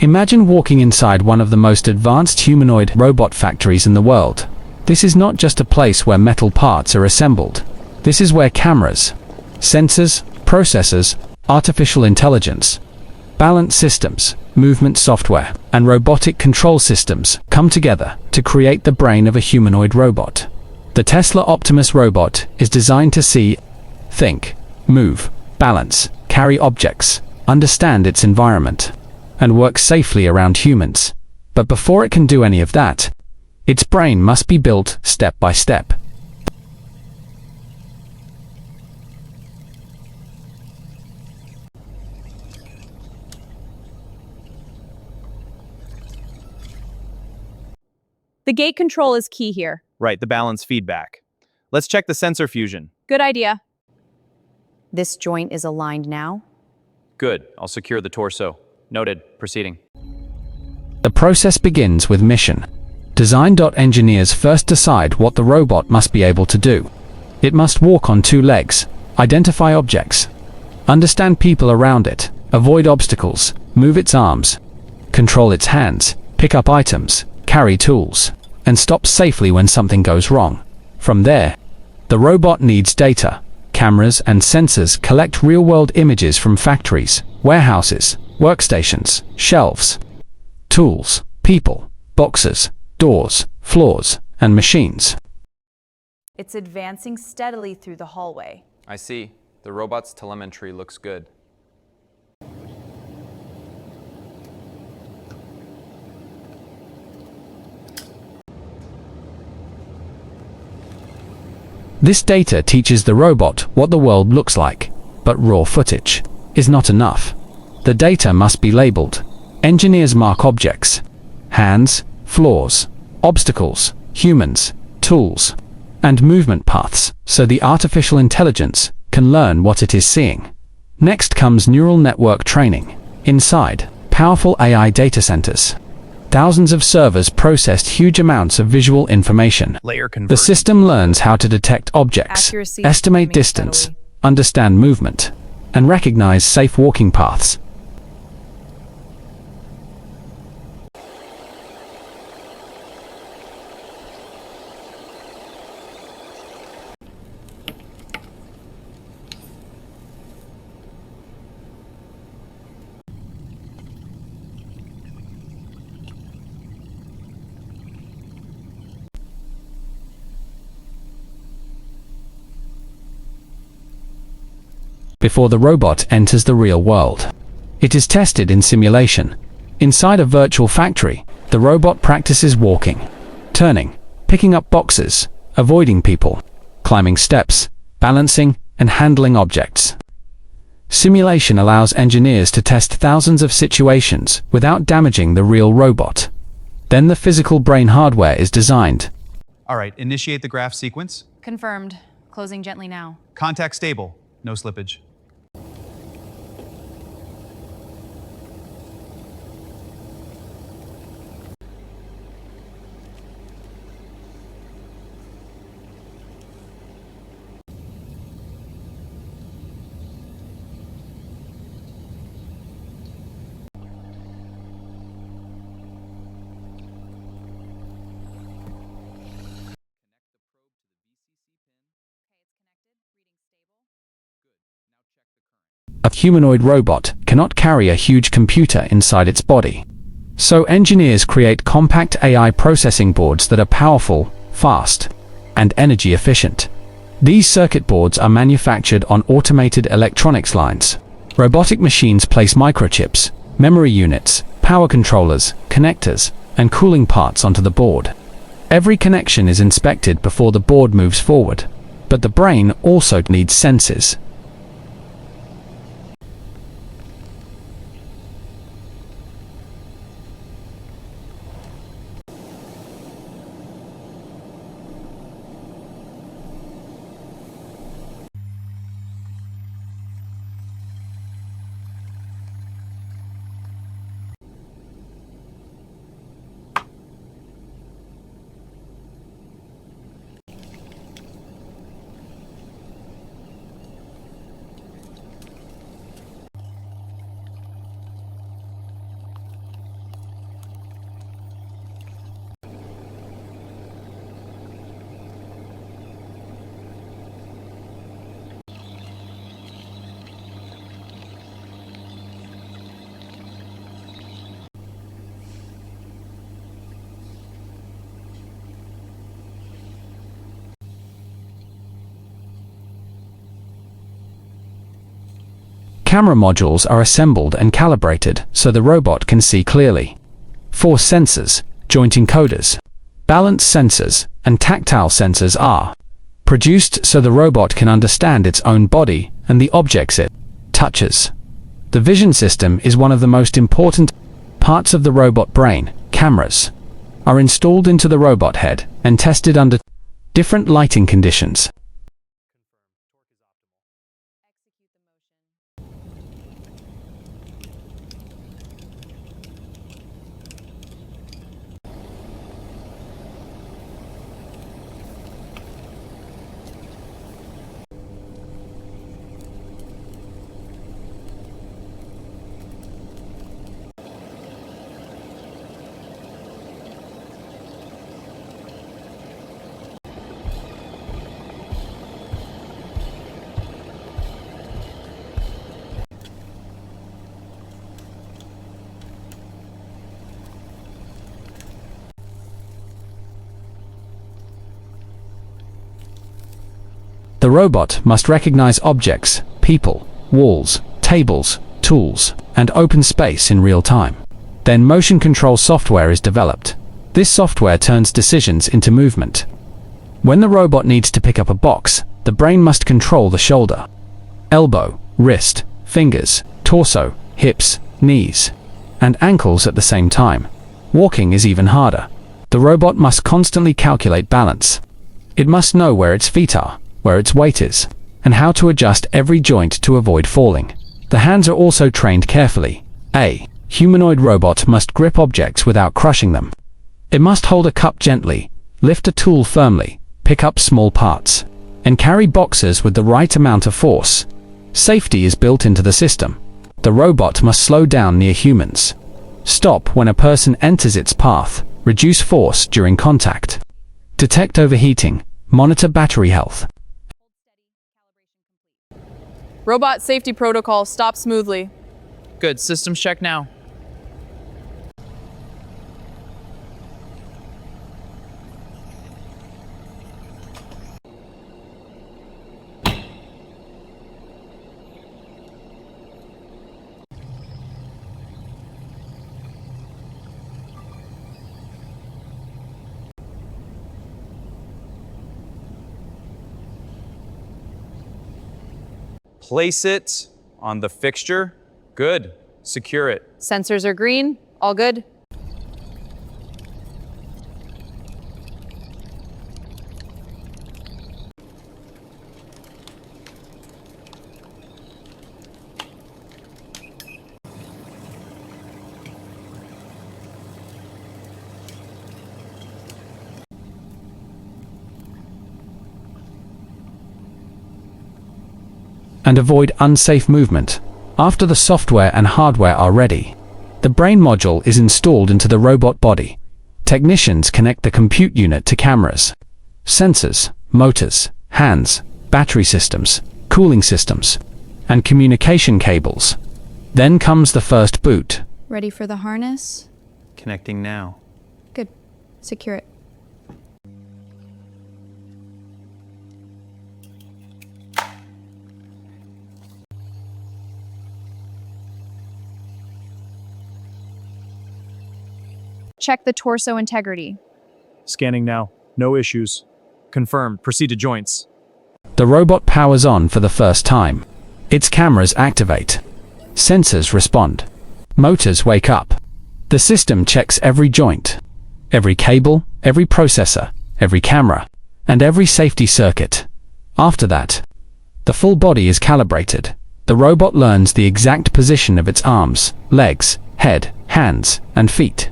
Imagine walking inside one of the most advanced humanoid robot factories in the world. This is not just a place where metal parts are assembled. This is where cameras, sensors, processors, artificial intelligence, balance systems, movement software, and robotic control systems come together to create the brain of a humanoid robot. The Tesla Optimus robot is designed to see, think, move, balance, carry objects, understand its environment, and work safely around humans. But before it can do any of that, its brain must be built step by step. The gate control is key here. Right, the balance feedback. Let's check the sensor fusion. Good idea. This joint is aligned now. Good, I'll secure the torso. Noted, proceeding. The process begins with mission. Design.engineers first decide what the robot must be able to do. It must walk on two legs, identify objects, understand people around it, avoid obstacles, move its arms, control its hands, pick up items, carry tools, and stop safely when something goes wrong. From there, the robot needs data. Cameras and sensors collect real-world images from factories, warehouses, workstations, shelves, tools, people, boxes, doors, floors, and machines. It's advancing steadily through the hallway. I see. The robot's telemetry looks good. This data teaches the robot what the world looks like, but raw footage is not enough. The data must be labeled. Engineers mark objects, hands, floors, obstacles, humans, tools, and movement paths, so the artificial intelligence can learn what it is seeing. Next comes neural network training. Inside, powerful AI data centers. Thousands of servers processed huge amounts of visual information. The system learns how to detect objects, Accuracy estimate climbing distance, steadily. understand movement, and recognize safe walking paths. Before the robot enters the real world, it is tested in simulation. Inside a virtual factory, the robot practices walking, turning, picking up boxes, avoiding people, climbing steps, balancing, and handling objects. Simulation allows engineers to test thousands of situations without damaging the real robot. Then the physical brain hardware is designed. All right, initiate the graph sequence. Confirmed. Closing gently now. Contact stable. No slippage. A humanoid robot cannot carry a huge computer inside its body. So engineers create compact AI processing boards that are powerful, fast, and energy efficient. These circuit boards are manufactured on automated electronics lines. Robotic machines place microchips, memory units, power controllers, connectors, and cooling parts onto the board. Every connection is inspected before the board moves forward. But the brain also needs senses. Camera modules are assembled and calibrated so the robot can see clearly. Force sensors, joint encoders, balance sensors, and tactile sensors are produced so the robot can understand its own body and the objects it touches. The vision system is one of the most important parts of the robot brain. Cameras are installed into the robot head and tested under different lighting conditions. The robot must recognize objects, people, walls, tables, tools, and open space in real time. Then motion control software is developed. This software turns decisions into movement. When the robot needs to pick up a box, the brain must control the shoulder, elbow, wrist, fingers, torso, hips, knees, and ankles at the same time. Walking is even harder. The robot must constantly calculate balance. It must know where its feet are, where its weight is, and how to adjust every joint to avoid falling. The hands are also trained carefully. A humanoid robot must grip objects without crushing them. It must hold a cup gently, lift a tool firmly, pick up small parts, and carry boxes with the right amount of force. Safety is built into the system. The robot must slow down near humans, stop when a person enters its path, reduce force during contact, detect overheating, monitor battery health. Robot safety protocol, stop smoothly. Good, systems check now. Place it on the fixture. Good. Secure it. Sensors are green, all good. And avoid unsafe movement. After the software and hardware are ready, the brain module is installed into the robot body. Technicians connect the compute unit to cameras, sensors, motors, hands, battery systems, cooling systems, and communication cables. Then comes the first boot. Ready for the harness? Connecting now. Good. Secure it. Check the torso integrity. Scanning now. No issues. Confirmed. Proceed to joints. The robot powers on for the first time. Its cameras activate. Sensors respond. Motors wake up. The system checks every joint, every cable, every processor, every camera, and every safety circuit. After that, the full body is calibrated. The robot learns the exact position of its arms, legs, head, hands, and feet.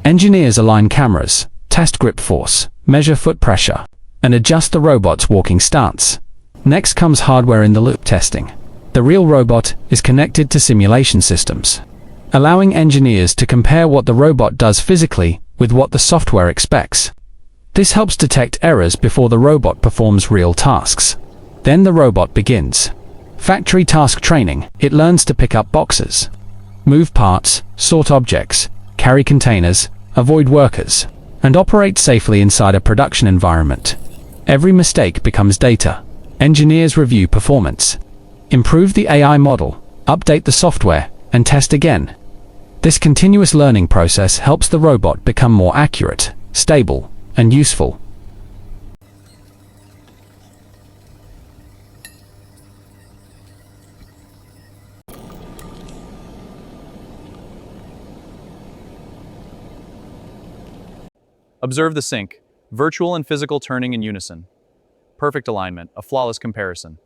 Engineers align cameras, test grip force, measure foot pressure, and adjust the robot's walking stance. Next comes hardware-in-the-loop testing. The real robot is connected to simulation systems, allowing engineers to compare what the robot does physically with what the software expects. This helps detect errors before the robot performs real tasks. Then the robot begins factory task training. It learns to pick up boxes, move parts, sort objects, carry containers, avoid workers, and operate safely inside a production environment. Every mistake becomes data. Engineers review performance, improve the AI model, update the software, and test again. This continuous learning process helps the robot become more accurate, stable, and useful. Observe the sync. Virtual and physical turning in unison. Perfect alignment, a flawless comparison.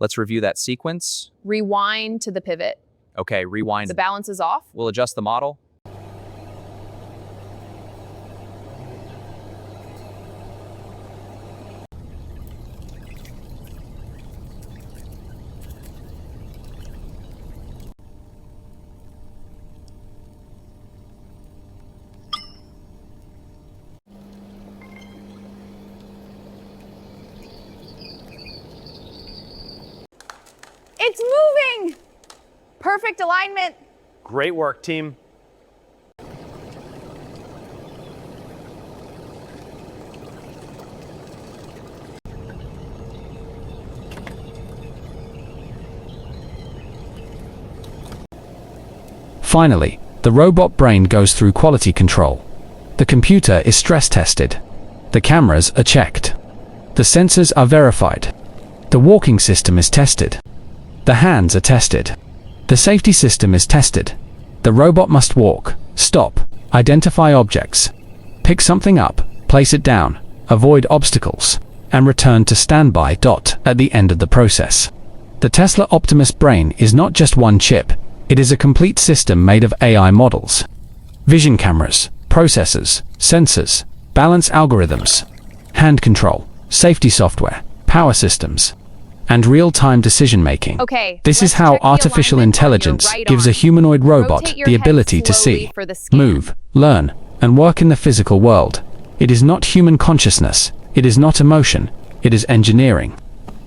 Let's review that sequence. Rewind to the pivot. Okay, rewind. The balance is off. We'll adjust the model. It's moving! Perfect alignment. Great work, team. Finally, the robot brain goes through quality control. The computer is stress tested. The cameras are checked. The sensors are verified. The walking system is tested. The hands are tested. The safety system is tested. The robot must walk, stop, identify objects, pick something up, place it down, avoid obstacles, and return to standby. At the end of the process. The Tesla Optimus brain is not just one chip, it is a complete system made of AI models, vision cameras, processors, sensors, balance algorithms, hand control, safety software, power systems, and real-time decision-making. Okay, This is let's how check the artificial alignment on your intelligence right gives a arm. humanoid robot Rotate your the head ability to slowly see, for the scan. move, learn, and work in the physical world. It is not human consciousness, it is not emotion, it is engineering,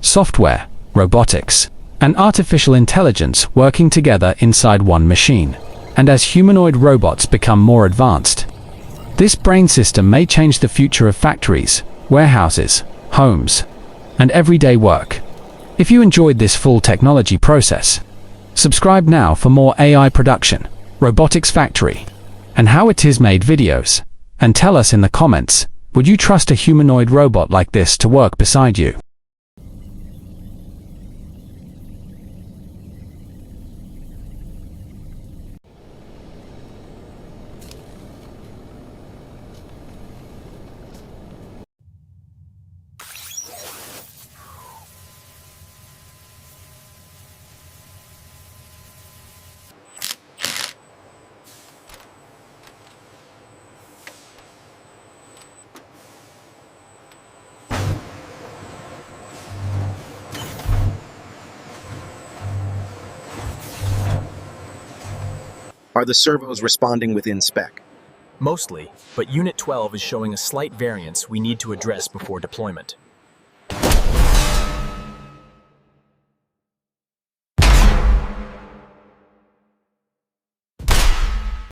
software, robotics, and artificial intelligence working together inside one machine. And as humanoid robots become more advanced, this brain system may change the future of factories, warehouses, homes, and everyday work. If you enjoyed this full technology process, subscribe now for more AI production, Robotics Factory, and how it is made videos, and tell us in the comments, would you trust a humanoid robot like this to work beside you? Are the servos responding within spec? Mostly, but Unit 12 is showing a slight variance we need to address before deployment.